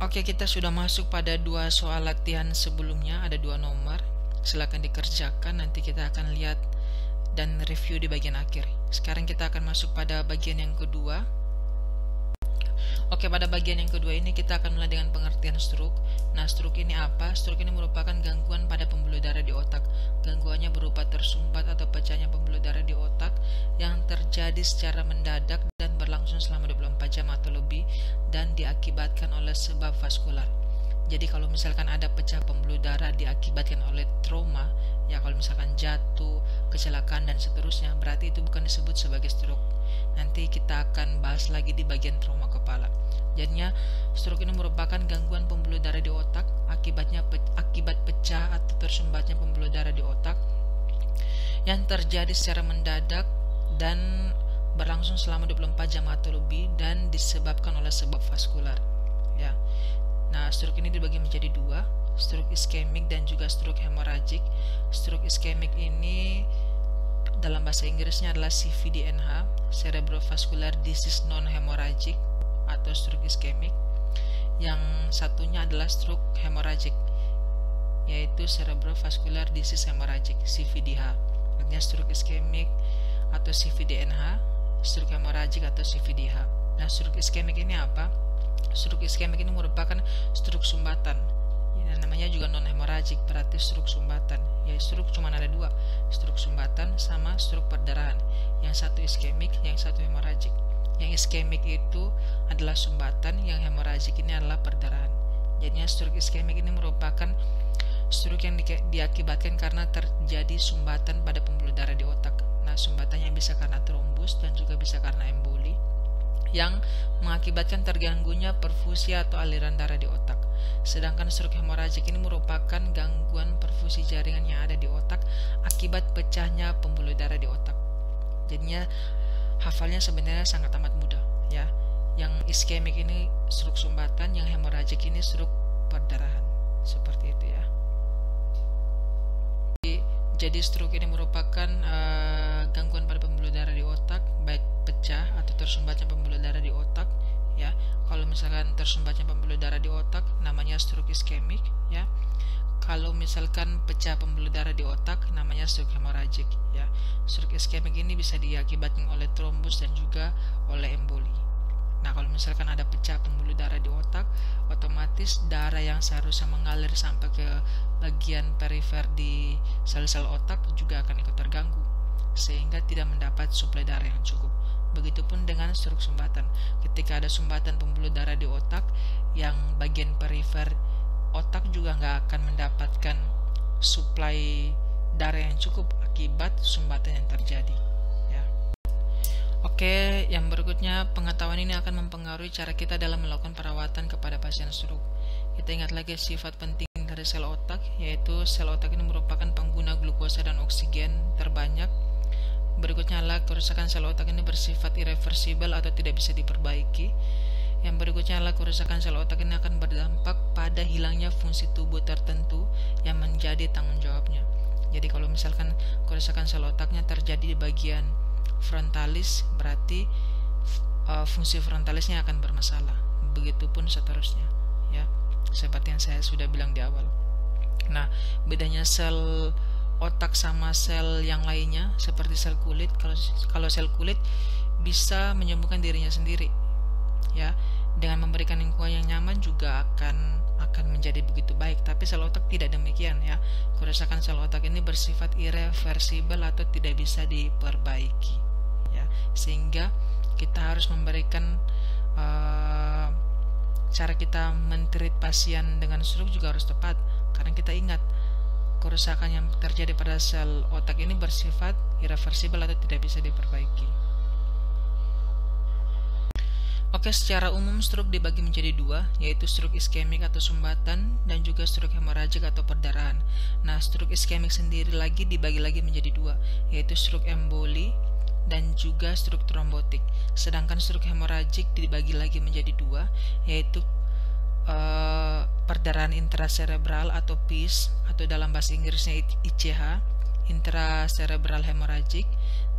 Oke, kita sudah masuk pada dua soal latihan sebelumnya, ada dua nomor. Silakan dikerjakan, nanti kita akan lihat dan review di bagian akhir. Sekarang kita akan masuk pada bagian yang kedua. Oke, pada bagian yang kedua ini kita akan mulai dengan pengertian stroke. Nah, stroke ini apa? Stroke ini merupakan gangguan pada pembuluh darah di otak. Gangguannya berupa tersumbat atau pecahnya pembuluh darah di otak yang terjadi secara mendadak dan berlangsung selama 24 jam atau lebih dan diakibatkan oleh sebab vaskular. Jadi kalau misalkan ada pecah pembuluh darah diakibatkan oleh trauma, ya kalau misalkan jatuh, kecelakaan dan seterusnya, berarti itu bukan disebut sebagai stroke. Nanti kita akan bahas lagi di bagian trauma kepala. Jadinya stroke ini merupakan gangguan pembuluh darah di otak akibat pecah atau tersumbatnya pembuluh darah di otak yang terjadi secara mendadak dan berlangsung selama 24 jam atau lebih dan disebabkan oleh sebab vaskular. Ya. Nah, stroke ini dibagi menjadi dua, stroke iskemik dan juga stroke hemorrhagic. Stroke iskemik ini dalam bahasa Inggrisnya adalah CVDNH, cerebrovascular disease non-hemorrhagic atau stroke iskemik. Yang satunya adalah stroke hemorrhagic, yaitu cerebrovascular disease hemorrhagic, CVDH. Artinya stroke iskemik atau CVDNH, stroke hemorrhagic atau CVDH. Nah, stroke iskemik ini apa? Stroke iskemik ini merupakan stroke sumbatan. Ya, namanya juga non-hemorrhagic, berarti stroke sumbatan. Ya, stroke cuma ada dua, stroke sumbatan sama stroke perdarahan. Yang satu iskemik, yang satu hemorrhagic. Yang iskemik itu adalah sumbatan, yang hemorrhagic ini adalah perdarahan. Jadinya stroke iskemik ini merupakan stroke yang diakibatkan karena terjadi sumbatan pada pembuluh darah di otak. Nah, sumbatan yang bisa karena trombus dan juga bisa karena emboli, yang mengakibatkan terganggunya perfusi atau aliran darah di otak. Sedangkan stroke hemorrhagic ini merupakan gangguan perfusi jaringan yang ada di otak akibat pecahnya pembuluh darah di otak. Jadinya hafalnya sebenarnya sangat amat mudah, ya. Yang iskemik ini stroke sumbatan, yang hemorrhagic ini stroke perdarahan. Seperti itu, ya. Jadi stroke ini merupakan gangguan pada pembuluh darah di otak, baik pecah atau tersumbatnya pembuluh darah di otak, ya. Kalau misalkan tersumbatnya pembuluh darah di otak, namanya stroke iskemik, ya. Kalau misalkan pecah pembuluh darah di otak, namanya stroke hemorrhagic, ya. Stroke iskemik ini bisa diakibatkan oleh trombus dan juga oleh emboli. Nah, kalau misalkan ada pecah pembuluh darah di otak, otomatis darah yang seharusnya mengalir sampai ke bagian perifer di sel-sel otak juga akan ikut terganggu, sehingga tidak mendapat suplai darah yang cukup. Begitupun dengan stroke sumbatan. Ketika ada sumbatan pembuluh darah di otak, yang bagian perifer otak juga nggak akan mendapatkan suplai darah yang cukup akibat sumbatan yang terjadi. Oke, yang berikutnya, pengetahuan ini akan mempengaruhi cara kita dalam melakukan perawatan kepada pasien stroke. Kita ingat lagi sifat penting dari sel otak, yaitu sel otak ini merupakan pengguna glukosa dan oksigen terbanyak. Berikutnya adalah kerusakan sel otak ini bersifat irreversibel atau tidak bisa diperbaiki. Yang berikutnya adalah kerusakan sel otak ini akan berdampak pada hilangnya fungsi tubuh tertentu yang menjadi tanggung jawabnya. Jadi kalau misalkan kerusakan sel otaknya terjadi di bagian frontalis, berarti fungsi frontalisnya akan bermasalah. Begitupun seterusnya, ya. Seperti yang saya sudah bilang di awal. Nah, bedanya sel otak sama sel yang lainnya seperti sel kulit, kalau sel kulit bisa menyembuhkan dirinya sendiri, ya. Dengan memberikan lingkungan yang nyaman juga akan menjadi begitu baik. Tapi sel otak tidak demikian, ya. Kerusakan sel otak ini bersifat irreversibel atau tidak bisa diperbaiki, ya. Sehingga kita harus memberikan cara kita men-treat pasien dengan stroke juga harus tepat, karena kita ingat kerusakan yang terjadi pada sel otak ini bersifat irreversibel atau tidak bisa diperbaiki. Oke, secara umum stroke dibagi menjadi dua, yaitu stroke iskemik atau sumbatan dan juga stroke hemorrhagic atau perdarahan. Nah, stroke iskemik sendiri lagi dibagi lagi menjadi dua, yaitu stroke emboli dan juga stroke trombotik. Sedangkan stroke hemorrhagic dibagi lagi menjadi dua, yaitu perdarahan intracerebral atau PIS atau dalam bahasa Inggrisnya ICH, intracerebral hemorrhagic,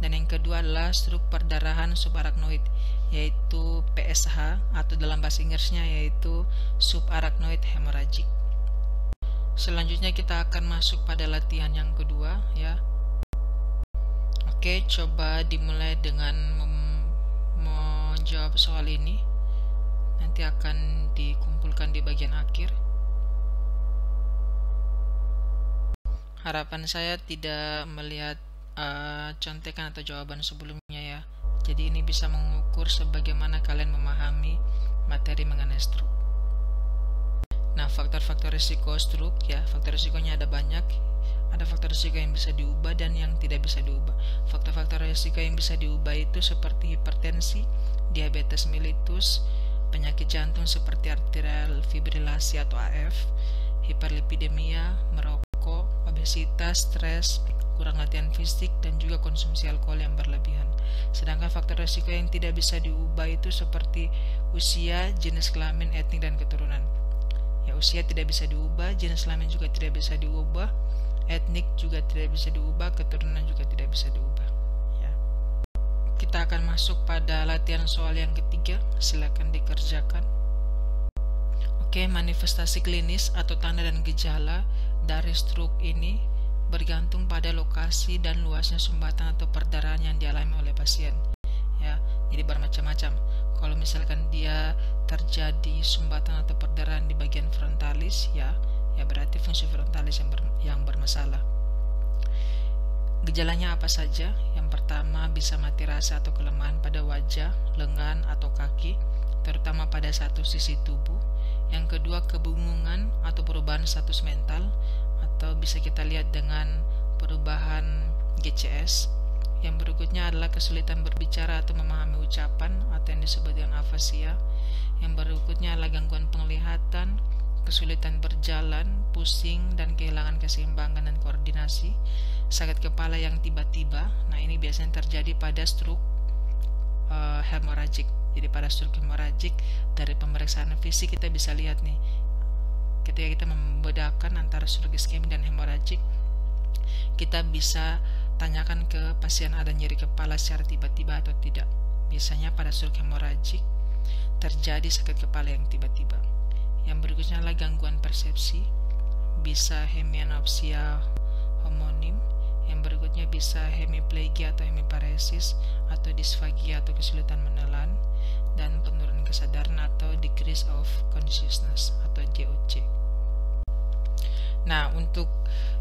dan yang kedua adalah stroke perdarahan subarachnoid, yaitu PSH, atau dalam bahasa Inggrisnya yaitu subarachnoid hemorrhagic. Selanjutnya kita akan masuk pada latihan yang kedua, ya. Oke, coba dimulai dengan menjawab soal ini. Nanti akan dikumpulkan di bagian akhir. Harapan saya tidak melihat contekan atau jawaban sebelumnya, ya. Jadi ini bisa mengukur sebagaimana kalian memahami materi mengenai stroke. Nah, faktor-faktor risiko stroke, ya, faktor risikonya ada banyak. Ada faktor risiko yang bisa diubah dan yang tidak bisa diubah. Faktor-faktor risiko yang bisa diubah itu seperti hipertensi, diabetes mellitus, penyakit jantung seperti arterial fibrilasi atau AF, hiperlipidemia, merokok, obesitas, stres, kurang latihan fisik, dan juga konsumsi alkohol yang berlebihan. Sedangkan faktor risiko yang tidak bisa diubah itu seperti usia, jenis kelamin, etnik, dan keturunan. Ya, usia tidak bisa diubah, jenis kelamin juga tidak bisa diubah, etnik juga tidak bisa diubah, keturunan juga tidak bisa diubah, ya. Kita akan masuk pada latihan soal yang ketiga. Silakan dikerjakan. Oke, manifestasi klinis atau tanda dan gejala dari stroke ini bergantung pada lokasi dan luasnya sumbatan atau perdarahan yang dialami oleh pasien, ya. Jadi bermacam-macam. Kalau misalkan dia terjadi sumbatan atau perdarahan di bagian frontalis, ya berarti fungsi frontalis yang bermasalah. Gejalanya apa saja? Yang pertama, bisa mati rasa atau kelemahan pada wajah, lengan, atau kaki, terutama pada satu sisi tubuh. Yang kedua, kebingungan atau perubahan status mental, atau bisa kita lihat dengan perubahan GCS. Yang berikutnya adalah kesulitan berbicara atau memahami ucapan, atau yang disebut dengan afasia. Yang berikutnya adalah gangguan penglihatan, kesulitan berjalan, pusing, dan kehilangan keseimbangan dan koordinasi, sakit kepala yang tiba-tiba. Nah, ini biasanya terjadi pada stroke hemorrhagic. Jadi pada stroke hemorrhagic, dari pemeriksaan fisik kita bisa lihat nih, ketika kita membedakan antara stroke iskemik dan hemorrhagic, kita bisa tanyakan ke pasien ada nyeri kepala secara tiba-tiba atau tidak. Biasanya pada stroke hemorrhagic terjadi sakit kepala yang tiba-tiba. Yang berikutnya adalah gangguan persepsi, bisa hemianopsia homonim. Yang berikutnya bisa hemiplegia atau hemiparesis, atau disfagia atau kesulitan menelan, dan penurunan kesadaran atau decrease of consciousness atau DOC. Nah, untuk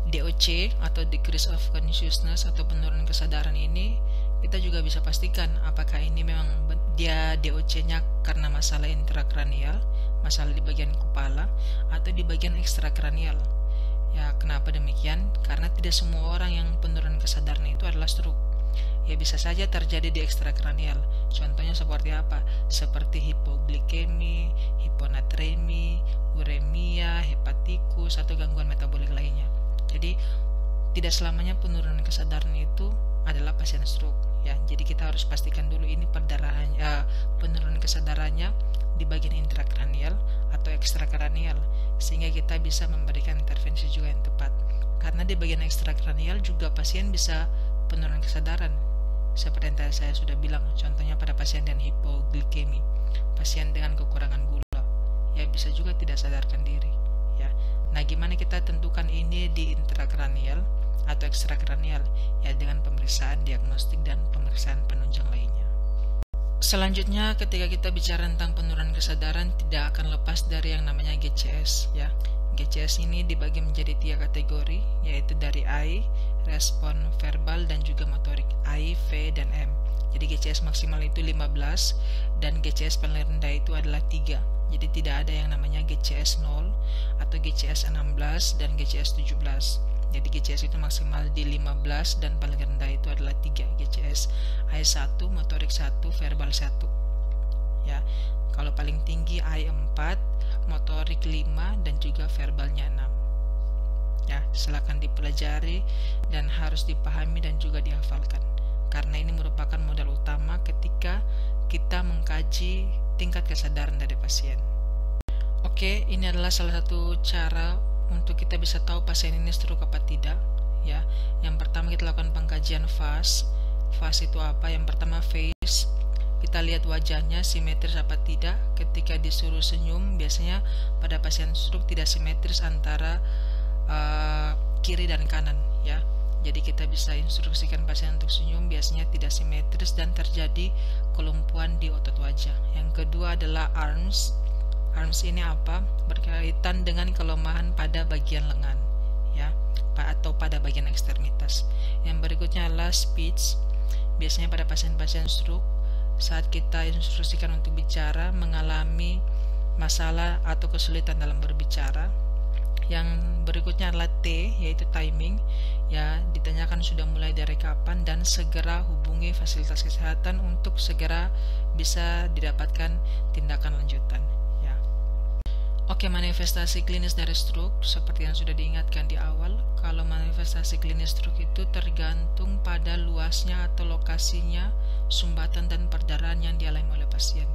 DOC atau decrease of consciousness atau penurunan kesadaran ini, kita juga bisa pastikan apakah ini memang dia DOC-nya karena masalah intrakranial, masalah di bagian kepala, atau di bagian ekstrakranial. Ya, kenapa demikian? Karena tidak semua orang yang penurunan kesadaran itu adalah stroke. Ya, bisa saja terjadi di ekstrakranial. Contohnya seperti apa? Seperti hipoglikemi, hiponatremi, uremia, hepatikus, atau gangguan metabolik lainnya. Jadi, tidak selamanya penurunan kesadaran itu adalah pasien stroke. Ya, jadi kita harus pastikan dulu ini perdarahannya, penurunan kesadarannya di bagian intrakranial atau ekstrakranial, sehingga kita bisa memberikan intervensi juga yang tepat. Karena di bagian ekstrakranial juga pasien bisa penurunan kesadaran, seperti yang tadi saya sudah bilang. Contohnya pada pasien dengan hipoglikemi, pasien dengan kekurangan gula, ya bisa juga tidak sadarkan diri. Ya, nah gimana kita tentukan ini di intrakranial atau ekstrakranial? Ya, dengan pemeriksaan diagnostik dan pemeriksaan penunjang lainnya. Selanjutnya, ketika kita bicara tentang penurunan kesadaran, tidak akan lepas dari yang namanya GCS. Ya, GCS ini dibagi menjadi 3 kategori, yaitu dari I, respon verbal, dan juga motorik, I, V, dan M. Jadi GCS maksimal itu 15, dan GCS paling rendah itu adalah 3. Jadi tidak ada yang namanya GCS 0 atau GCS 16 dan GCS 17. Jadi GCS itu maksimal di 15 dan paling rendah itu adalah 3 GCS. I1, motorik 1, verbal 1. Ya, kalau paling tinggi I4, motorik 5, dan juga verbalnya 6. Ya, silakan dipelajari dan harus dipahami dan juga dihafalkan. Karena ini merupakan modal utama ketika kita mengkaji tingkat kesadaran dari pasien. Oke, ini adalah salah satu cara untuk kita bisa tahu pasien ini stroke apa tidak. ya. Yang pertama kita lakukan pengkajian face. Face itu apa? Yang pertama face, kita lihat wajahnya simetris apa tidak. Ketika disuruh senyum, biasanya pada pasien stroke tidak simetris antara kiri dan kanan, ya. Jadi kita bisa instruksikan pasien untuk senyum, biasanya tidak simetris dan terjadi kelumpuhan di otot wajah. Yang kedua adalah arms. Arms ini apa? Berkaitan dengan kelemahan pada bagian lengan, ya, atau pada bagian ekstremitas. Yang berikutnya adalah speech. Biasanya pada pasien-pasien stroke, saat kita instruksikan untuk bicara, mengalami masalah atau kesulitan dalam berbicara. Yang berikutnya adalah T, yaitu timing, ya, ditanyakan sudah mulai dari kapan dan segera hubungi fasilitas kesehatan untuk segera bisa didapatkan tindakan lanjutan, ya. Oke, manifestasi klinis dari stroke seperti yang sudah diingatkan di awal. Kalau manifestasi klinis stroke itu tergantung pada luasnya atau lokasinya sumbatan dan perdarahan yang dialami oleh pasien.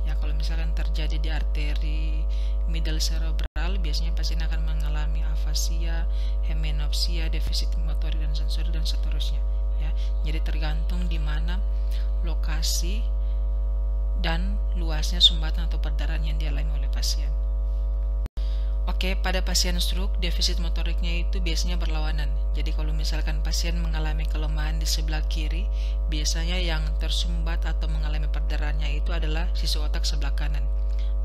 Ya, kalau misalkan terjadi di arteri middle cerebral, biasanya pasien akan mengalami afasia, hemenopsia, defisit motorik dan sensori dan seterusnya, ya. Jadi tergantung di mana lokasi dan luasnya sumbatan atau perdarahan yang dialami oleh pasien. Oke, pada pasien stroke, defisit motoriknya itu biasanya berlawanan. Jadi kalau misalkan pasien mengalami kelemahan di sebelah kiri, biasanya yang tersumbat atau mengalami perdarahannya itu adalah sisi otak sebelah kanan.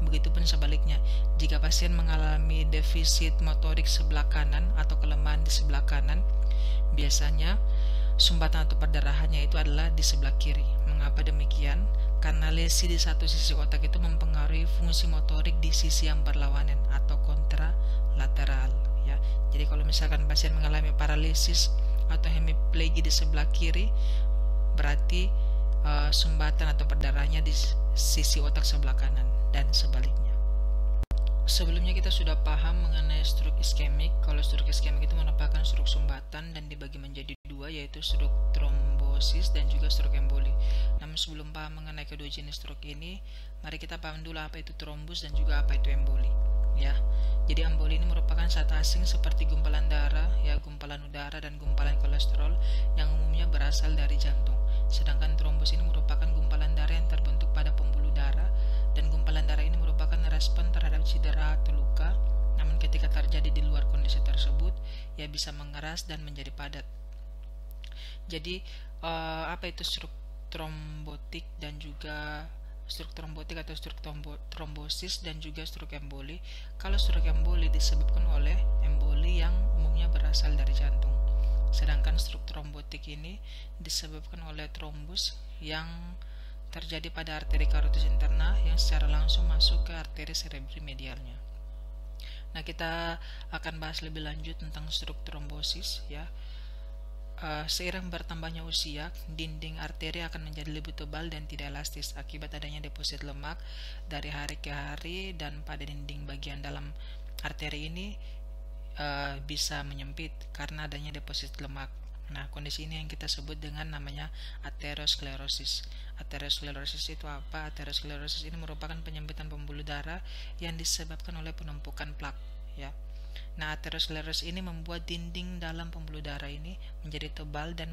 Begitupun sebaliknya, jika pasien mengalami defisit motorik sebelah kanan atau kelemahan di sebelah kanan, biasanya sumbatan atau perdarahannya itu adalah di sebelah kiri. Mengapa demikian? Karena lesi di satu sisi otak itu mempengaruhi fungsi motorik di sisi yang berlawanan atau kontralateral, ya. Jadi kalau misalkan pasien mengalami paralisis atau hemiplegia di sebelah kiri, berarti sumbatan atau perdarahannya di sisi otak sebelah kanan dan sebaliknya. Sebelumnya kita sudah paham mengenai stroke iskemik. Kalau stroke iskemik itu merupakan stroke sumbatan dan dibagi menjadi dua, yaitu stroke trombosis dan juga stroke emboli. Namun sebelum paham mengenai kedua jenis stroke ini, mari kita paham dulu apa itu trombus dan juga apa itu emboli, ya. Jadi emboli ini merupakan zat asing seperti gumpalan darah, ya, gumpalan udara dan gumpalan kolesterol yang umumnya berasal dari jantung. Sedangkan trombus ini merupakan gumpalan darah yang terbentuk pada pembuluh darah, dan gumpalan darah ini merupakan respon terhadap cedera atau luka. Namun ketika terjadi di luar kondisi tersebut, ia bisa mengeras dan menjadi padat. Jadi apa itu stroke trombotik dan juga stroke trombotik atau stroke trombosis dan juga stroke emboli? Kalau stroke emboli disebabkan oleh emboli yang umumnya berasal dari jantung. Sedangkan stroke trombotik ini disebabkan oleh trombus yang terjadi pada arteri karotis interna yang secara langsung masuk ke arteri cerebri medialnya. Nah, kita akan bahas lebih lanjut tentang stroke trombosis, ya. Seiring bertambahnya usia, dinding arteri akan menjadi lebih tebal dan tidak elastis akibat adanya deposit lemak dari hari ke hari, dan pada dinding bagian dalam arteri ini bisa menyempit karena adanya deposit lemak. Nah, kondisi ini yang kita sebut dengan namanya aterosklerosis. Aterosklerosis itu apa? Aterosklerosis ini merupakan penyempitan pembuluh darah yang disebabkan oleh penumpukan plak, ya. Nah, aterosklerosis ini membuat dinding dalam pembuluh darah ini menjadi tebal dan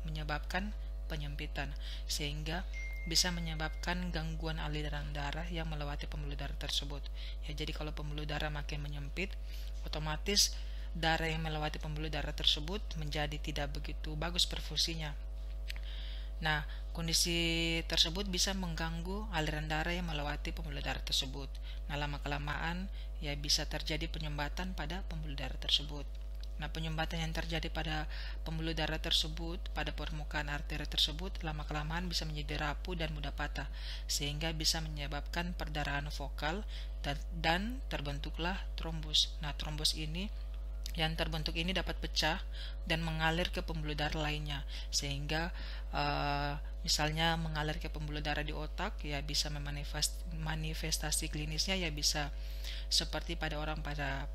menyebabkan penyempitan, sehingga bisa menyebabkan gangguan aliran darah yang melewati pembuluh darah tersebut. Ya, jadi kalau pembuluh darah makin menyempit, otomatis darah yang melewati pembuluh darah tersebut menjadi tidak begitu bagus perfusinya. Nah, kondisi tersebut bisa mengganggu aliran darah yang melewati pembuluh darah tersebut. Nah, lama-kelamaan ya bisa terjadi penyumbatan pada pembuluh darah tersebut. Nah, penyumbatan yang terjadi pada pembuluh darah tersebut, pada permukaan arteri tersebut, lama-kelamaan bisa menjadi rapuh dan mudah patah, sehingga bisa menyebabkan perdarahan vokal dan terbentuklah trombus. Nah, trombus ini yang terbentuk ini dapat pecah dan mengalir ke pembuluh darah lainnya, sehingga misalnya mengalir ke pembuluh darah di otak, ya bisa manifestasi klinisnya ya bisa seperti pada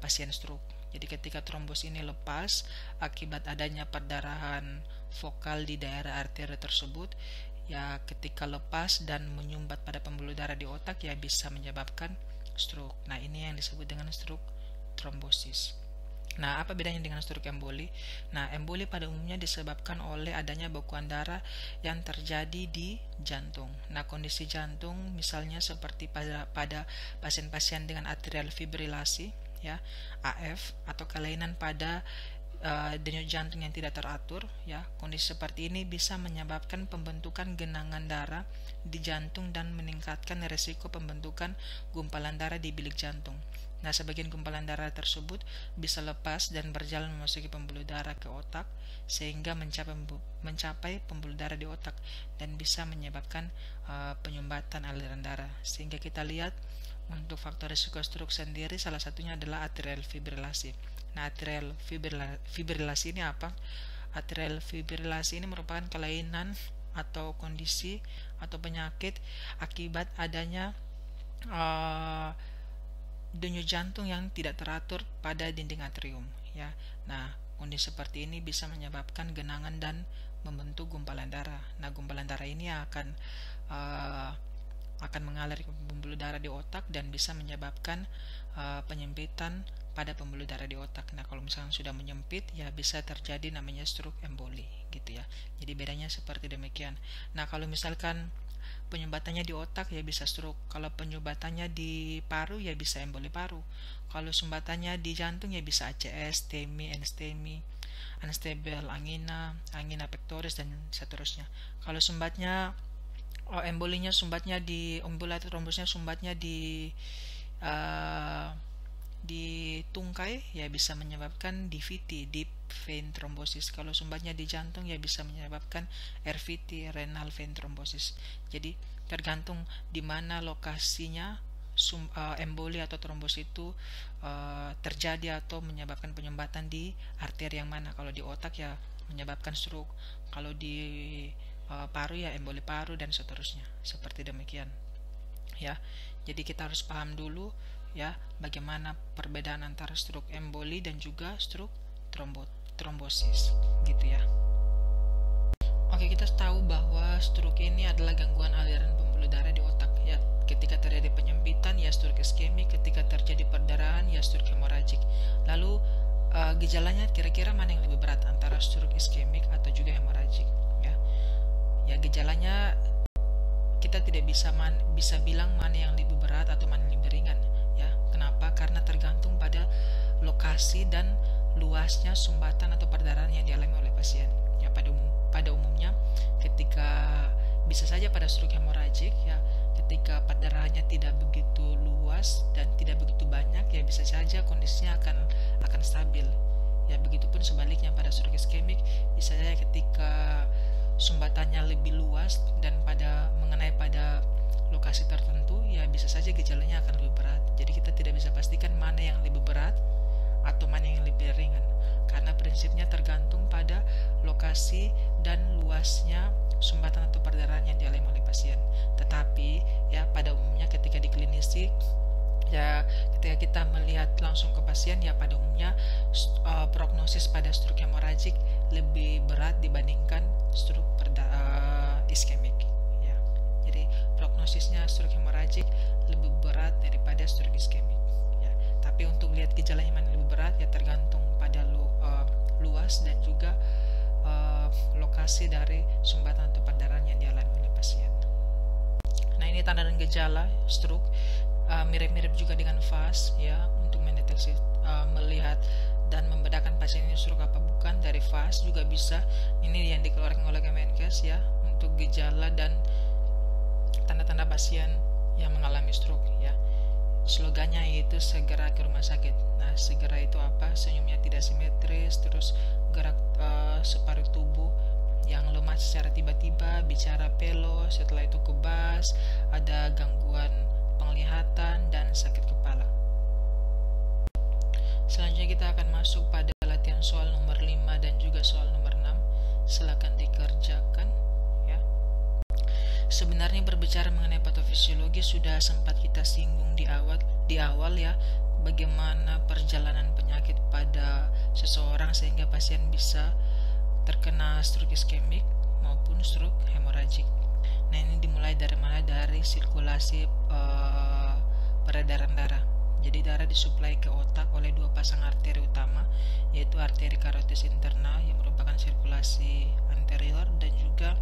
pasien stroke. Jadi ketika trombus ini lepas akibat adanya perdarahan vokal di daerah arteri tersebut, ya ketika lepas dan menyumbat pada pembuluh darah di otak ya bisa menyebabkan stroke. Nah, ini yang disebut dengan stroke trombosis. Nah, apa bedanya dengan stroke emboli? Nah, emboli pada umumnya disebabkan oleh adanya bekuan darah yang terjadi di jantung. Nah, kondisi jantung misalnya seperti pada pasien-pasien dengan atrial fibrilasi, ya, AF, atau kelainan pada denyut jantung yang tidak teratur, ya. Kondisi seperti ini bisa menyebabkan pembentukan genangan darah di jantung dan meningkatkan risiko pembentukan gumpalan darah di bilik jantung. Nah, sebagian gumpalan darah tersebut bisa lepas dan berjalan memasuki pembuluh darah ke otak sehingga mencapai pembuluh darah di otak dan bisa menyebabkan penyumbatan aliran darah. Sehingga kita lihat untuk faktor risiko stroke sendiri salah satunya adalah atrial fibrilasi. Nah, atrial fibrilasi ini apa? Atrial fibrilasi ini merupakan kelainan atau kondisi atau penyakit akibat adanya denyut jantung yang tidak teratur pada dinding atrium, ya. Nah, kondisi seperti ini bisa menyebabkan genangan dan membentuk gumpalan darah. Nah, gumpalan darah ini akan mengalir ke pembuluh darah di otak dan bisa menyebabkan penyempitan pada pembuluh darah di otak. Nah, kalau misalnya sudah menyempit, ya bisa terjadi namanya stroke emboli, gitu ya. Jadi bedanya seperti demikian. Nah, kalau misalkan penyumbatannya di otak, ya bisa stroke. Kalau penyumbatannya di paru, ya bisa emboli paru. Kalau sumbatannya di jantung, ya bisa ACS, STEMI, NSTEMI, unstable angina, angina pectoris, dan seterusnya. Kalau embolinya sumbatnya di atau trombosnya sumbatnya di tungkai, ya bisa menyebabkan DVT, deep vein thrombosis. Kalau sumbatnya di jantung, ya bisa menyebabkan RVT, renal vein thrombosis. Jadi tergantung di mana lokasinya emboli atau trombosis itu terjadi atau menyebabkan penyumbatan di arteri yang mana. Kalau di otak, ya menyebabkan stroke. Kalau di paru, ya emboli paru, dan seterusnya. Seperti demikian, ya. Jadi kita harus paham dulu, ya, bagaimana perbedaan antara stroke emboli dan juga stroke trombosis, gitu ya. Oke, kita tahu bahwa stroke ini adalah gangguan aliran pembuluh darah di otak, ya. Ketika terjadi penyempitan, ya stroke iskemik. Ketika terjadi perdarahan, ya stroke hemoragik. Lalu gejalanya kira-kira mana yang lebih berat antara stroke iskemik atau juga hemoragik, ya? Ya, gejalanya kita tidak bisa bilang mana yang lebih berat atau mana yang lebih ringan, ya. Kenapa? Karena tergantung pada lokasi dan luasnya sumbatan atau perdarahan yang dialami oleh pasien. Ya, pada umumnya ketika bisa saja pada stroke hemoragik, ya, ketika perdarahannya tidak begitu luas dan tidak begitu banyak, ya bisa saja kondisinya akan stabil. Ya, begitupun sebaliknya pada stroke iskemik, bisa saja ketika sumbatannya lebih luas dan mengenai pada lokasi tertentu, ya bisa saja gejalanya akan lebih berat. Jadi kita tidak bisa pastikan mana yang lebih berat atau mana yang lebih ringan, karena prinsipnya tergantung pada lokasi dan luasnya sumbatan atau perdarahan yang dialami oleh pasien. Tetapi, ya, pada umumnya ketika di klinisi, ya ketika kita melihat langsung ke pasien, ya pada umumnya prognosis pada stroke hemoragik lebih berat dibandingkan stroke iskemik, ya. Jadi prognosisnya stroke hemoragik lebih berat daripada stroke iskemik, ya. Tapi untuk lihat gejalanya mana lebih berat, ya tergantung pada luas dan juga lokasi dari sumbatan atau perdarahan yang dialami oleh pasien. Nah, ini tanda dan gejala stroke. Mirip-mirip juga dengan FAST, ya, untuk mendeteksi, melihat dan membedakan pasien ini stroke apa bukan. Dari FAST juga bisa, ini yang dikeluarkan oleh Kemenkes, ya, untuk gejala dan tanda-tanda pasien yang mengalami stroke, ya. Slogannya itu segera ke rumah sakit. Nah, segera itu apa? Senyumnya tidak simetris, terus gerak separuh tubuh yang lemah secara tiba-tiba, bicara pelos, setelah itu kebas, ada gangguan penglihatan dan sakit kepala. Selanjutnya kita akan masuk pada latihan soal nomor 5 dan juga soal nomor 6. Silakan dikerjakan, ya. Sebenarnya berbicara mengenai patofisiologi sudah sempat kita singgung di awal, ya, bagaimana perjalanan penyakit pada seseorang sehingga pasien bisa terkena stroke iskemik maupun stroke hemoragik. Nah, ini dimulai dari mana? Dari sirkulasi peredaran darah. Jadi darah disuplai ke otak oleh dua pasang arteri utama, yaitu arteri karotis interna yang merupakan sirkulasi anterior dan juga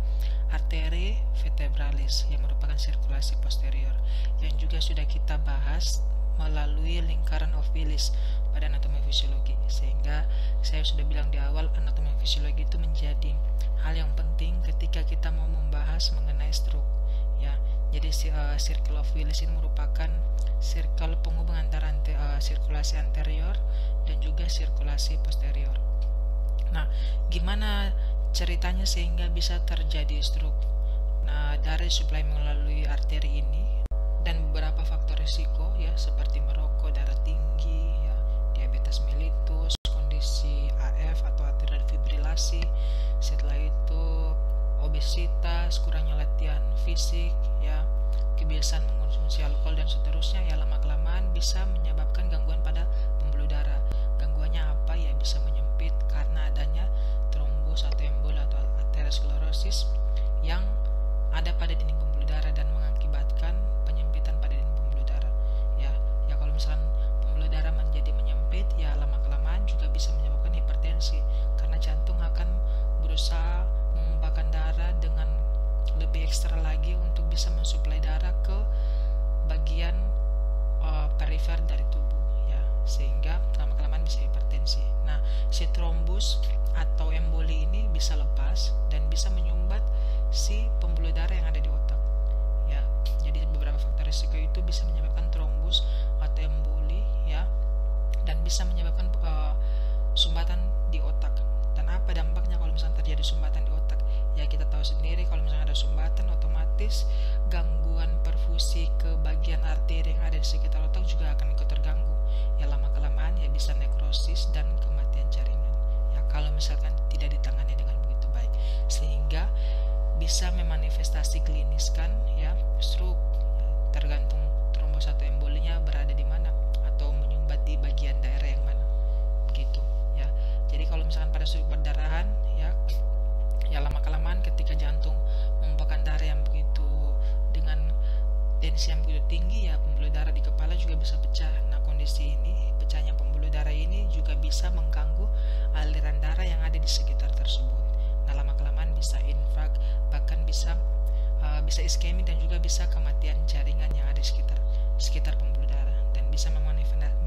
arteri vertebralis yang merupakan sirkulasi posterior, yang juga sudah kita bahas melalui lingkaran of Willis pada anatomi fisiologi. Sehingga saya sudah bilang di awal, anatomi fisiologi itu menjadi hal yang penting ketika kita mau membahas mengenai stroke, ya. Jadi circle of Willis ini merupakan circle penghubung antara sirkulasi anterior dan juga sirkulasi posterior. Nah, gimana ceritanya sehingga bisa terjadi stroke? Nah, darah disuplai melalui arteri ini dan beberapa faktor risiko, ya, seperti merokok, darah tinggi, ya, diabetes mellitus, kondisi AF atau atrial fibrilasi, setelah itu obesitas, kurangnya latihan fisik, ya, kebiasaan mengonsumsi alkohol dan seterusnya, ya, lama-kelamaan bisa menyebabkan gangguan pada pembuluh darah. Gangguannya apa? Ya, bisa menyempit karena adanya trombos atau emboli atau aterosklerosis yang ada pada dinding pembuluh darah dan mengakibatkan penyempitan pada dinding pembuluh darah. Ya, kalau misalkan pembuluh darah menjadi menyempit, ya lama-kelamaan juga bisa menyebabkan hipertensi karena jantung akan berusaha menumpahkan darah dengan lebih ekstra lagi untuk bisa mensuplai darah ke bagian perifer dari tubuh, ya, sehingga lama-kelamaan bisa hipertensi. Nah, si trombus atau emboli ini bisa lepas dan bisa menyumbat si pembuluh darah yang ada di otak, ya. Jadi beberapa faktor risiko itu bisa menyebabkan trombus atau emboli, ya, dan bisa menyebabkan sumbatan di otak. Dan apa dampaknya kalau misalnya terjadi sumbatan di otak? Ya, kita tahu sendiri kalau misalnya ada sumbatan, otomatis gangguan perfusi ke bagian arteri yang ada di sekitar otak juga akan ikut terganggu. Ya, lama-kelamaan ya bisa nekrosis dan kematian jaringan. Ya, kalau misalkan tidak ditangani dengan begitu baik, sehingga bisa memanifestasi kliniskan, ya, stroke, ya, tergantung trombos atau embolinya berada di mana atau menyumbat di bagian daerah yang mana, begitu, ya. Jadi kalau misalkan pada stroke perdarahan, ya lama-kelamaan ketika jantung menumpahkan darah yang begitu dengan tensi yang begitu tinggi, ya pembuluh darah di kepala juga bisa pecah. Nah, kondisi ini, pecahnya pembuluh darah ini juga bisa mengganggu aliran darah yang ada di sekitar tersebut. Nah, lama-kelamaan bisa infrak, bahkan bisa iskemik dan juga bisa kematian jaringan yang ada di sekitar pembuluh darah, dan bisa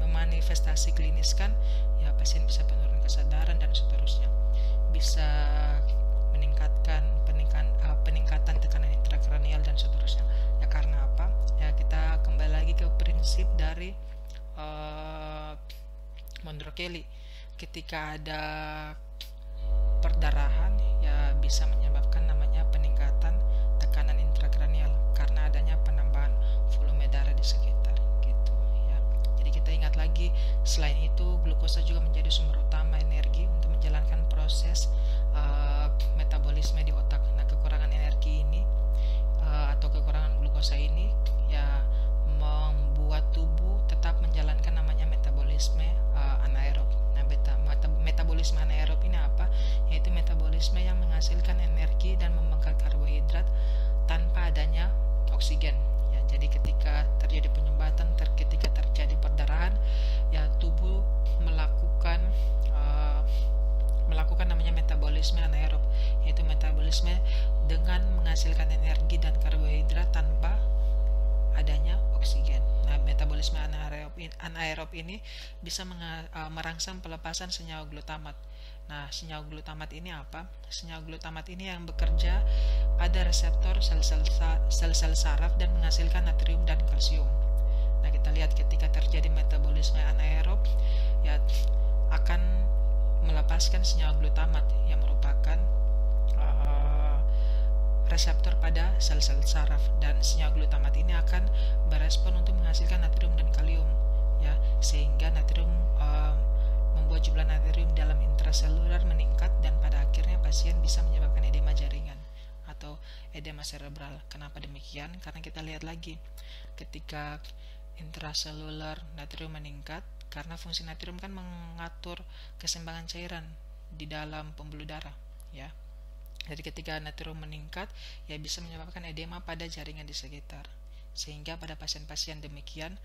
memanifestasi kliniskan, ya pasien bisa penurunan kesadaran dan seterusnya. Bisa peningkatan tekanan intrakranial dan seterusnya. Ya, karena apa? Ya, kita kembali lagi ke prinsip dari Monro Kelly. Ketika ada perdarahan, ya bisa menyebabkan namanya peningkatan tekanan intrakranial karena adanya penambahan volume darah di sekitar, gitu, ya. Jadi kita ingat lagi, selain itu glukosa juga menjadi sumber utama energi untuk menjalankan proses metabolisme di otak. Nah, kekurangan energi ini atau kekurangan glukosa ini, ya membuat tubuh tetap menjalankan namanya metabolisme anaerob. Nah, metabolisme anaerob ini apa? Yaitu metabolisme yang menghasilkan energi dan membakar karbohidrat tanpa adanya oksigen. Ya, jadi ketika terjadi penyumbatan, ketika terjadi perdarahan, ya tubuh melakukan namanya metabolisme anaerob, yaitu metabolisme dengan menghasilkan energi dan karbohidrat tanpa adanya oksigen. Nah, metabolisme anaerob ini bisa merangsang pelepasan senyawa glutamat. Nah, senyawa glutamat ini apa? Senyawa glutamat ini yang bekerja pada reseptor sel-sel saraf dan menghasilkan natrium dan kalsium. Nah, kita lihat ketika terjadi metabolisme anaerob, ya akan melepaskan senyawa glutamat yang merupakan reseptor pada sel-sel saraf, dan senyawa glutamat ini akan berespon untuk menghasilkan natrium dan kalium, ya, sehingga natrium membuat jumlah natrium dalam intraseluler meningkat dan pada akhirnya pasien bisa menyebabkan edema jaringan atau edema cerebral. Kenapa demikian? Karena kita lihat lagi ketika intraseluler natrium meningkat, karena fungsi natrium kan mengatur keseimbangan cairan di dalam pembuluh darah, ya. Jadi ketika natrium meningkat, ya bisa menyebabkan edema pada jaringan di sekitar. Sehingga pada pasien-pasien demikian,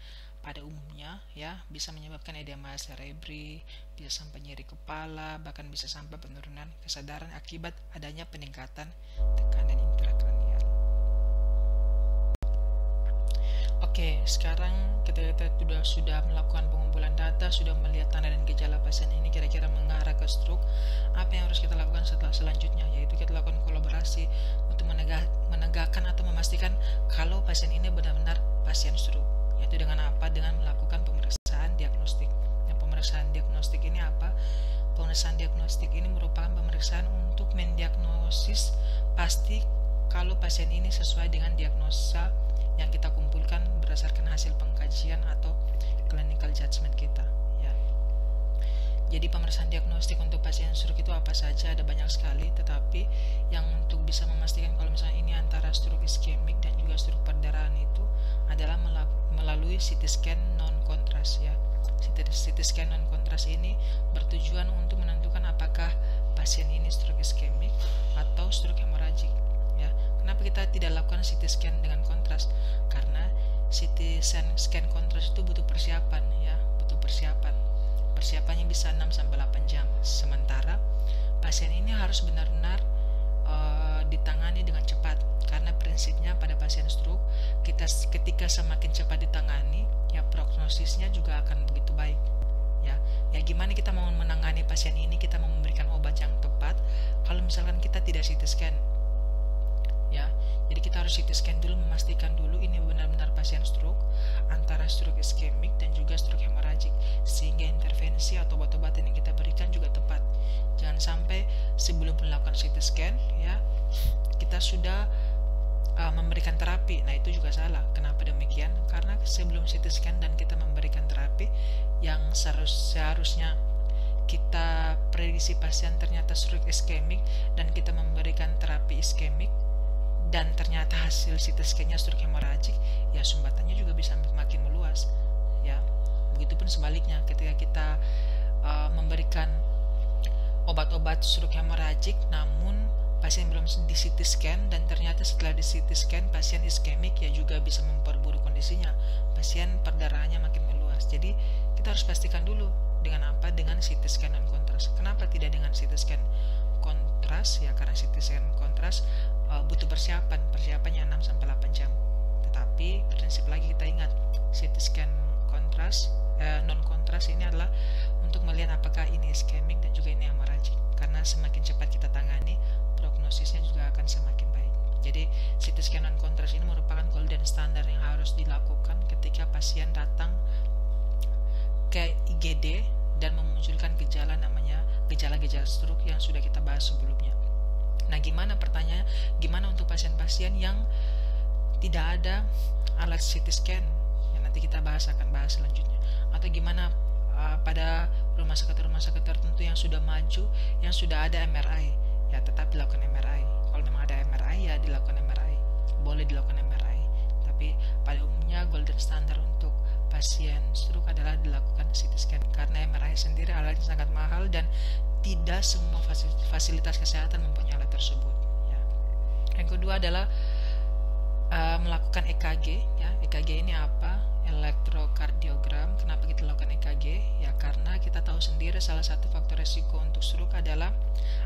pada umumnya ya bisa menyebabkan edema cerebri, bisa sampai nyeri kepala, bahkan bisa sampai penurunan kesadaran akibat adanya peningkatan tekanan intrakranial. Oke, sekarang kita sudah melakukan pengumpulan data, sudah melihat tanda dan gejala pasien ini kira-kira mengarah ke stroke. Apa yang harus kita lakukan selanjutnya? Yaitu kita lakukan kolaborasi untuk menegakkan atau memastikan kalau pasien ini benar-benar pasien stroke. Yaitu dengan apa? Dengan melakukan pemeriksaan diagnostik. Nah, pemeriksaan diagnostik ini apa? Pemeriksaan diagnostik ini merupakan pemeriksaan untuk mendiagnosis pasti kalau pasien ini sesuai dengan diagnosa yang kita kumpulkan berdasarkan hasil pengkajian atau clinical judgment kita ya. Jadi pemeriksaan diagnostik untuk pasien stroke itu apa saja, ada banyak sekali, tetapi yang untuk bisa memastikan kalau misalnya ini antara stroke iskemik dan juga stroke perdarahan itu adalah melalui CT scan non kontras ya. CT scan non kontras ini bertujuan untuk menentukan apakah pasien ini stroke iskemik atau stroke hemoragik ya. Kenapa kita tidak lakukan CT scan dengan kontras? Karena CT scan kontras itu butuh persiapan ya, butuh persiapan. Persiapannya bisa 6-8 jam. Sementara pasien ini harus benar-benar ditangani dengan cepat. Karena prinsipnya pada pasien stroke, ketika semakin cepat ditangani, ya prognosisnya juga akan begitu baik. Ya gimana kita mau menangani pasien ini, kita mau memberikan obat yang tepat kalau misalkan kita tidak CT scan. Ya, jadi kita harus CT scan dulu, memastikan dulu ini benar-benar pasien stroke, antara stroke iskemik dan juga stroke hemoragik, sehingga intervensi atau obat-obatan yang kita berikan juga tepat. Jangan sampai sebelum melakukan CT scan ya kita sudah memberikan terapi. Nah, itu juga salah. Kenapa demikian? Karena sebelum CT scan dan kita memberikan terapi yang seharusnya kita prediksi pasien ternyata stroke iskemik dan kita memberikan terapi iskemik dan ternyata hasil CT scan-nya stroke hemoragik, ya sumbatannya juga bisa makin meluas ya. Begitupun sebaliknya, ketika kita memberikan obat-obat stroke hemoragik namun pasien belum di CT scan dan ternyata setelah di CT scan pasien iskemik, ya juga bisa memperburuk kondisinya, pasien perdarahannya makin meluas. Jadi kita harus pastikan dulu dengan apa? Dengan CT scan dan kontras. Kenapa tidak dengan CT scan kontras? Ya karena CT scan kontras butuh persiapannya 6-8 jam. Tetapi prinsip lagi kita ingat, CT scan kontras non kontras ini adalah untuk melihat apakah ini iskemik dan juga ini hemoragik. Karena semakin cepat kita tangani, prognosisnya juga akan semakin baik. Jadi CT scan non kontras ini merupakan golden standard yang harus dilakukan ketika pasien datang ke IGD dan memunculkan gejala namanya gejala-gejala stroke yang sudah kita bahas sebelumnya. Nah, gimana untuk pasien-pasien yang tidak ada alat CT scan yang nanti kita akan bahas selanjutnya, atau gimana pada rumah sakit tertentu yang sudah maju, yang sudah ada MRI, ya tetap dilakukan MRI. Kalau memang ada MRI, ya dilakukan MRI, boleh dilakukan MRI. Tapi pada umumnya golden standard untuk pasien stroke adalah dilakukan CT scan, karena MRI sendiri alatnya sangat mahal dan tidak semua fasilitas kesehatan mempunyai alat tersebut ya. Yang kedua adalah melakukan EKG ya. EKG ini apa? Elektrokardiogram. Kenapa kita lakukan EKG? Ya karena kita tahu sendiri salah satu faktor resiko untuk stroke adalah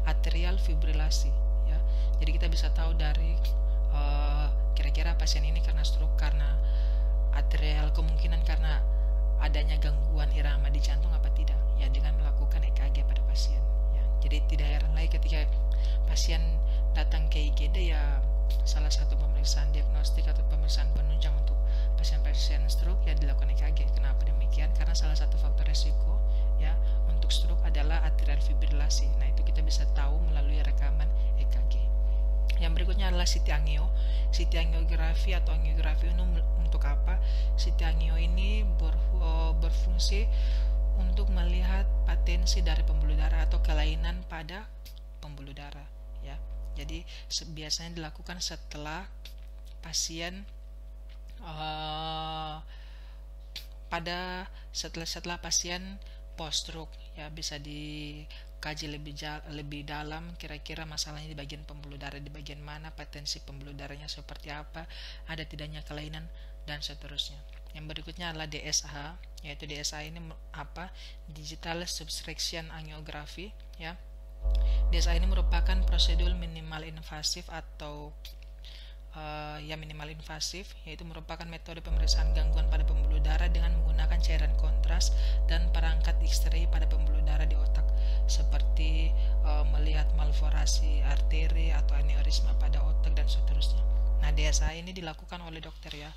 atrial fibrilasi ya. Jadi kita bisa tahu dari kira-kira pasien ini karena stroke karena atrial, kemungkinan karena adanya gangguan irama di jantung apa tidak ya, dengan melakukan EKG pada pasien ya. Jadi tidak heran lagi ketika pasien datang ke IGD, ya salah satu pemeriksaan diagnostik atau pemeriksaan penunjang untuk pasien-pasien stroke ya dilakukan EKG. Kenapa demikian? Karena salah satu faktor resiko ya untuk stroke adalah atrial fibrilasi. Nah, itu kita bisa tahu melalui rekaman EKG. Yang berikutnya adalah CT angio. CT angiografi atau angiografi ini untuk apa? CT angio ini berfungsi untuk melihat patensi dari pembuluh darah atau kelainan pada pembuluh darah ya. Jadi biasanya dilakukan setelah pasien setelah pasien post stroke ya, bisa dikaji lebih dalam kira-kira masalahnya di bagian pembuluh darah, di bagian mana, patensi pembuluh darahnya seperti apa, ada tidaknya kelainan dan seterusnya. Yang berikutnya adalah DSA, yaitu DSA ini apa? Digital Subtraction Angiography, ya. DSA ini merupakan prosedur minimal invasif atau minimal invasif, yaitu merupakan metode pemeriksaan gangguan pada pembuluh darah dengan menggunakan cairan kontras dan perangkat X-ray pada pembuluh darah di otak, seperti melihat malforasi arteri atau aneurisma pada otak dan seterusnya. Nah, DSA ini dilakukan oleh dokter, ya,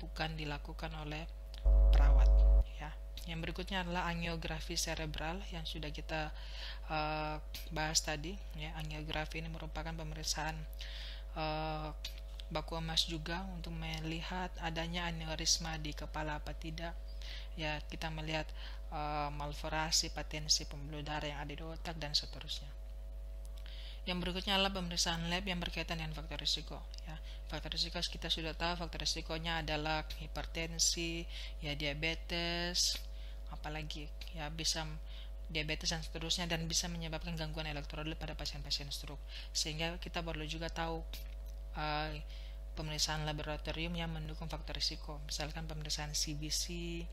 bukan dilakukan oleh perawat, ya. Yang berikutnya adalah angiografi cerebral yang sudah kita bahas tadi, ya. Angiografi ini merupakan pemeriksaan baku emas juga untuk melihat adanya aneurisma di kepala apa tidak, ya. Kita melihat malforasi patensi pembuluh darah yang ada di otak dan seterusnya. Yang berikutnya adalah pemeriksaan lab yang berkaitan dengan faktor risiko, ya. Faktor risiko kita sudah tahu, faktor risikonya adalah hipertensi, ya, diabetes, apalagi, ya, bisa diabetes dan seterusnya, dan bisa menyebabkan gangguan elektrolit pada pasien-pasien stroke. Sehingga kita perlu juga tahu pemeriksaan laboratorium yang mendukung faktor risiko, misalkan pemeriksaan CBC,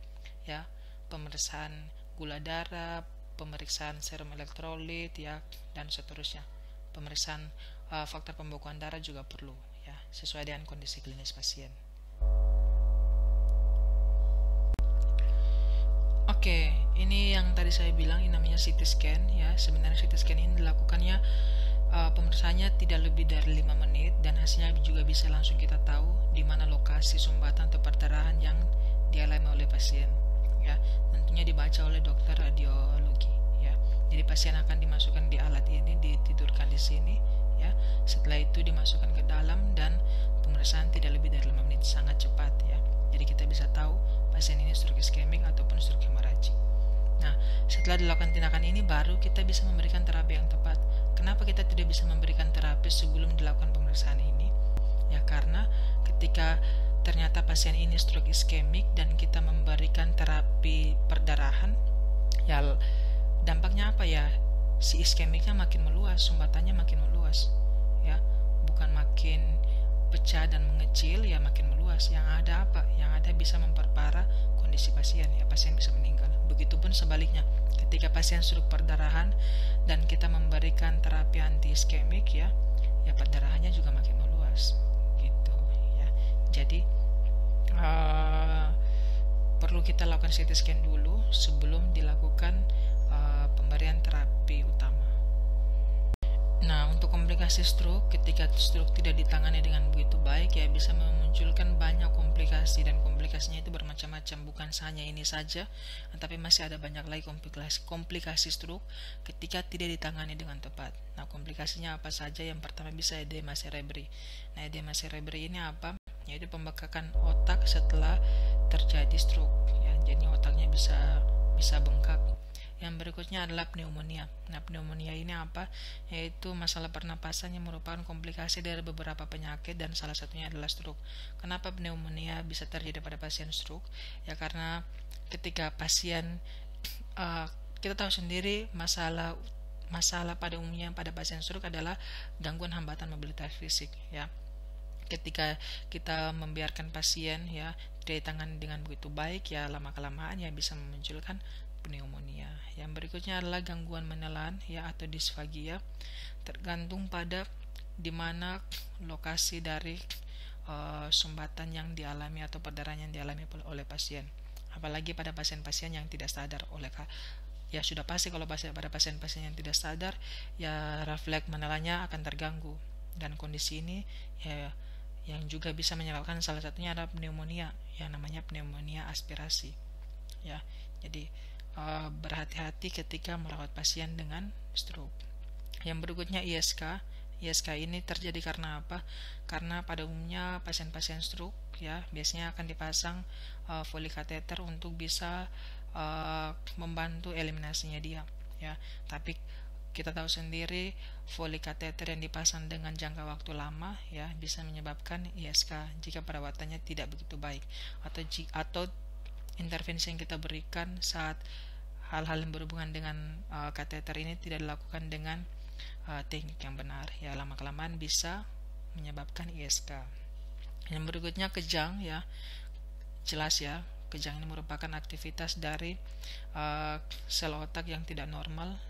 ya, pemeriksaan gula darah, pemeriksaan serum elektrolit, ya, dan seterusnya. Pemeriksaan faktor pembekuan darah juga perlu, ya, sesuai dengan kondisi klinis pasien. Oke, ini yang tadi saya bilang, ini namanya CT scan, ya. Sebenarnya CT scan ini dilakukannya pemeriksaannya tidak lebih dari 5 menit, dan hasilnya juga bisa langsung kita tahu di mana lokasi sumbatan atau perdarahan yang dialami oleh pasien, ya. Tentunya dibaca oleh dokter radiologi, ya. Jadi pasien akan dimasukkan di alat ini, ditidurkan di sini, ya. Setelah itu dimasukkan ke dalam, dan pemeriksaan tidak lebih dari 5 menit, sangat cepat, ya. Jadi kita bisa tahu pasien ini stroke iskemik ataupun stroke hemoragik. Nah, setelah dilakukan tindakan ini baru kita bisa memberikan terapi yang tepat. Kenapa kita tidak bisa memberikan terapi sebelum dilakukan pemeriksaan ini? Ya, karena ketika ternyata pasien ini stroke iskemik dan kita memberikan terapi perdarahan, ya, dampaknya apa, ya? Si iskemiknya makin meluas, sumbatannya makin meluas, ya. Bukan makin pecah dan mengecil, ya, makin meluas. Yang ada apa? Yang ada bisa memperparah kondisi pasien, ya, pasien bisa meninggal. Begitupun sebaliknya, ketika pasien stroke perdarahan dan kita memberikan terapi anti iskemik, ya, perdarahannya juga makin meluas, gitu, ya. Jadi perlu kita lakukan CT scan dulu sebelum dilakukan pemberian terapi utama. Nah, untuk komplikasi stroke, ketika stroke tidak ditangani dengan begitu baik, ya, bisa memunculkan banyak komplikasi, dan komplikasinya itu bermacam-macam, bukan hanya ini saja, tapi masih ada banyak lagi komplikasi stroke ketika tidak ditangani dengan tepat. Nah, komplikasinya apa saja? Yang pertama bisa edema cerebri. Nah, edema cerebri ini apa? Yaitu pembekakan otak setelah terjadi stroke, ya. Jadi otaknya bisa bengkak. Yang berikutnya adalah pneumonia. Nah, pneumonia ini apa? Yaitu masalah pernapasan yang merupakan komplikasi dari beberapa penyakit, dan salah satunya adalah stroke. Kenapa pneumonia bisa terjadi pada pasien stroke? Ya, karena ketika pasien kita tahu sendiri masalah pada umumnya pada pasien stroke adalah gangguan hambatan mobilitas fisik, ya. Ketika kita membiarkan pasien, ya, tidak ditangani dengan begitu baik, ya, lama-kelamaan, ya, bisa memunculkan pneumonia. Yang berikutnya adalah gangguan menelan, ya, atau disfagia, tergantung pada di mana lokasi dari sumbatan yang dialami atau perdarahan yang dialami oleh pasien. Apalagi pada pasien-pasien yang tidak sadar, ya, sudah pasti kalau pada pasien-pasien yang tidak sadar, ya, refleks menelannya akan terganggu, dan kondisi ini, ya, yang juga bisa menyebabkan salah satunya adalah pneumonia, yang namanya pneumonia aspirasi, ya. Jadi berhati-hati ketika merawat pasien dengan stroke. Yang berikutnya ISK. ISK ini terjadi karena apa? Karena pada umumnya pasien-pasien stroke, ya, biasanya akan dipasang Foley kateter untuk bisa membantu eliminasinya dia, ya. Tapi kita tahu sendiri Foley kateter yang dipasang dengan jangka waktu lama, ya, bisa menyebabkan ISK jika perawatannya tidak begitu baik, atau intervensi yang kita berikan saat hal-hal yang berhubungan dengan kateter ini tidak dilakukan dengan teknik yang benar, ya, lama-kelamaan bisa menyebabkan ISK. Yang berikutnya kejang, ya. jelas ya, kejang ini merupakan aktivitas dari sel otak yang tidak normal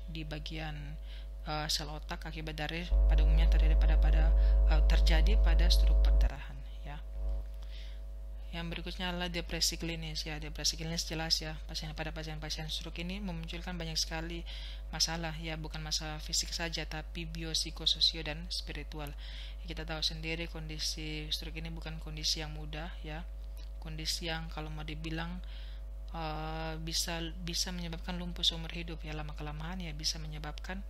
di bagian sel otak akibat dari pada umumnya terjadi pada stroke perdarahan ya. Yang berikutnya adalah depresi klinis ya. Depresi klinis jelas ya, pasien-pasien stroke ini memunculkan banyak sekali masalah ya, bukan masalah fisik saja tapi biopsikososio dan spiritual. Kita tahu sendiri kondisi stroke ini bukan kondisi yang mudah ya, kondisi yang kalau mau dibilang bisa menyebabkan lumpuh seumur hidup ya, lama-kelamaan ya bisa menyebabkan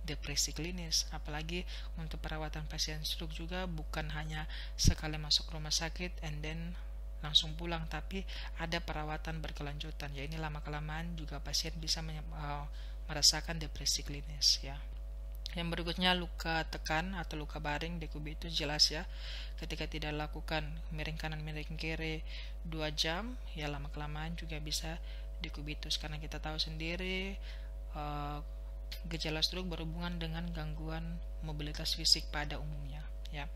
depresi klinis. Apalagi untuk perawatan pasien stroke juga bukan hanya sekali masuk rumah sakit and then langsung pulang, tapi ada perawatan berkelanjutan ya. Ini lama-kelamaan juga pasien bisa merasakan depresi klinis ya. Yang berikutnya luka tekan atau luka baring dekubitus jelas ya, ketika tidak lakukan miring kanan miring kiri 2 jam ya, lama-kelamaan juga bisa dekubitus, karena kita tahu sendiri gejala stroke berhubungan dengan gangguan mobilitas fisik pada umumnya ya.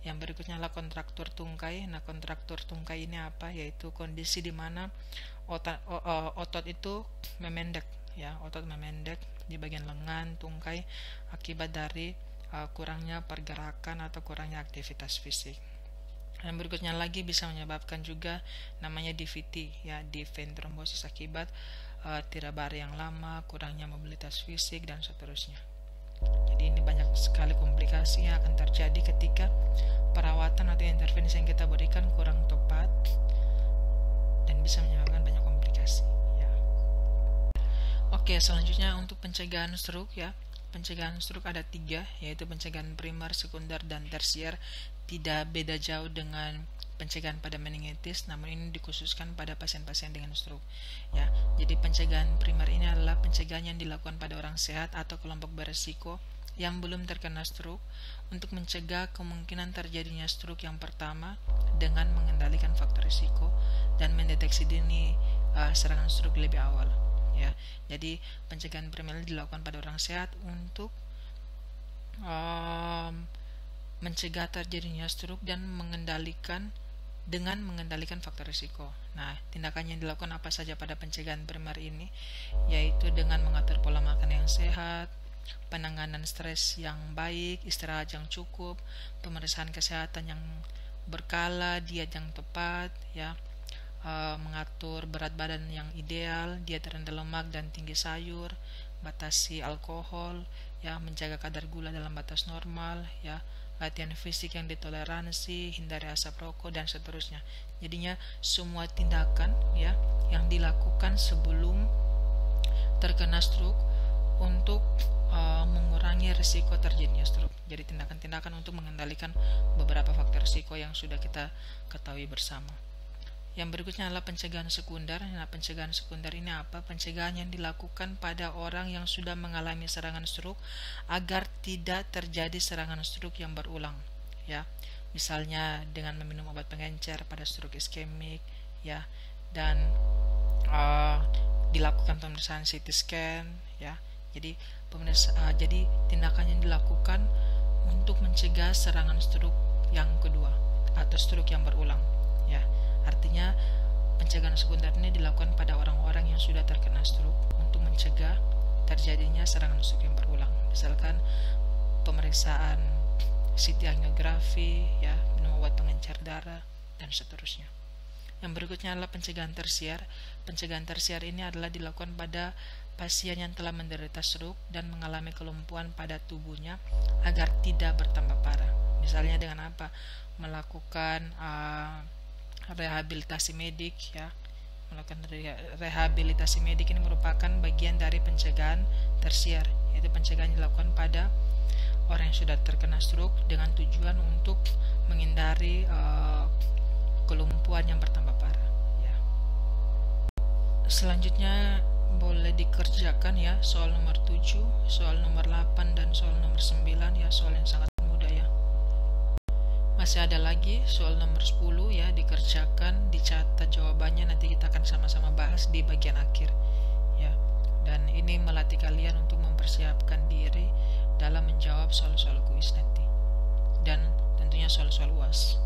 Yang berikutnya adalah kontraktur tungkai. Nah, kontraktur tungkai ini apa? Yaitu kondisi di mana otot itu memendek ya, otot memendek di bagian lengan, tungkai akibat dari kurangnya pergerakan atau kurangnya aktivitas fisik. Yang berikutnya lagi bisa menyebabkan juga namanya DVT ya, deep vein thrombosis akibat tirabari yang lama, kurangnya mobilitas fisik dan seterusnya. Jadi ini banyak sekali komplikasi yang akan terjadi ketika perawatan atau intervensi yang kita berikan kurang tepat dan bisa menyebabkan banyak komplikasi ya. Oke, selanjutnya untuk pencegahan stroke ya. Pencegahan stroke ada 3, yaitu pencegahan primer, sekunder, dan tersier. Tidak beda jauh dengan pencegahan pada meningitis, namun ini dikhususkan pada pasien-pasien dengan stroke ya. Jadi pencegahan primer ini adalah pencegahan yang dilakukan pada orang sehat atau kelompok beresiko yang belum terkena stroke untuk mencegah kemungkinan terjadinya stroke yang pertama dengan mengendalikan faktor risiko dan mendeteksi dini serangan stroke lebih awal ya. Jadi pencegahan primer dilakukan pada orang sehat untuk mencegah terjadinya stroke dan mengendalikan faktor risiko. Nah, tindakan yang dilakukan apa saja pada pencegahan primer ini, yaitu dengan mengatur pola makan yang sehat, penanganan stres yang baik, istirahat yang cukup, pemeriksaan kesehatan yang berkala, diet yang tepat, ya, mengatur berat badan yang ideal, diet rendah lemak dan tinggi sayur, batasi alkohol, ya, menjaga kadar gula dalam batas normal, ya, latihan fisik yang ditoleransi, hindari asap rokok dan seterusnya. Jadinya semua tindakan ya yang dilakukan sebelum terkena stroke untuk mengurangi risiko terjadinya stroke. Jadi tindakan-tindakan untuk mengendalikan beberapa faktor risiko yang sudah kita ketahui bersama. Yang berikutnya adalah pencegahan sekunder. Nah, pencegahan sekunder ini apa? Pencegahan yang dilakukan pada orang yang sudah mengalami serangan stroke agar tidak terjadi serangan stroke yang berulang, ya. Misalnya dengan meminum obat pengencer pada stroke iskemik, ya, dan dilakukan pemeriksaan CT scan, ya. Jadi tindakan yang dilakukan untuk mencegah serangan stroke yang kedua atau stroke yang berulang, ya. Artinya pencegahan sekunder ini dilakukan pada orang-orang yang sudah terkena stroke untuk mencegah terjadinya serangan stroke yang berulang. Misalkan pemeriksaan CT angiografi, ya, minum obat pengencer darah dan seterusnya. Yang berikutnya adalah pencegahan tersier. Pencegahan tersier ini adalah dilakukan pada pasien yang telah menderita stroke dan mengalami kelumpuhan pada tubuhnya agar tidak bertambah parah. Misalnya dengan apa? Melakukan rehabilitasi medik, ya. Melakukan rehabilitasi medik ini merupakan bagian dari pencegahan tersier, yaitu pencegahan yang dilakukan pada orang yang sudah terkena stroke dengan tujuan untuk menghindari kelumpuhan yang bertambah parah, ya. Selanjutnya boleh dikerjakan ya soal nomor 7, soal nomor 8 dan soal nomor 9, ya, soal yang sangat mudah ya. Masih ada lagi soal nomor 10 ya, dikerjakan, dicatat jawabannya, nanti kita akan sama-sama bahas di bagian akhir ya. Dan ini melatih kalian untuk mempersiapkan diri dalam menjawab soal-soal kuis nanti dan tentunya soal-soal UAS.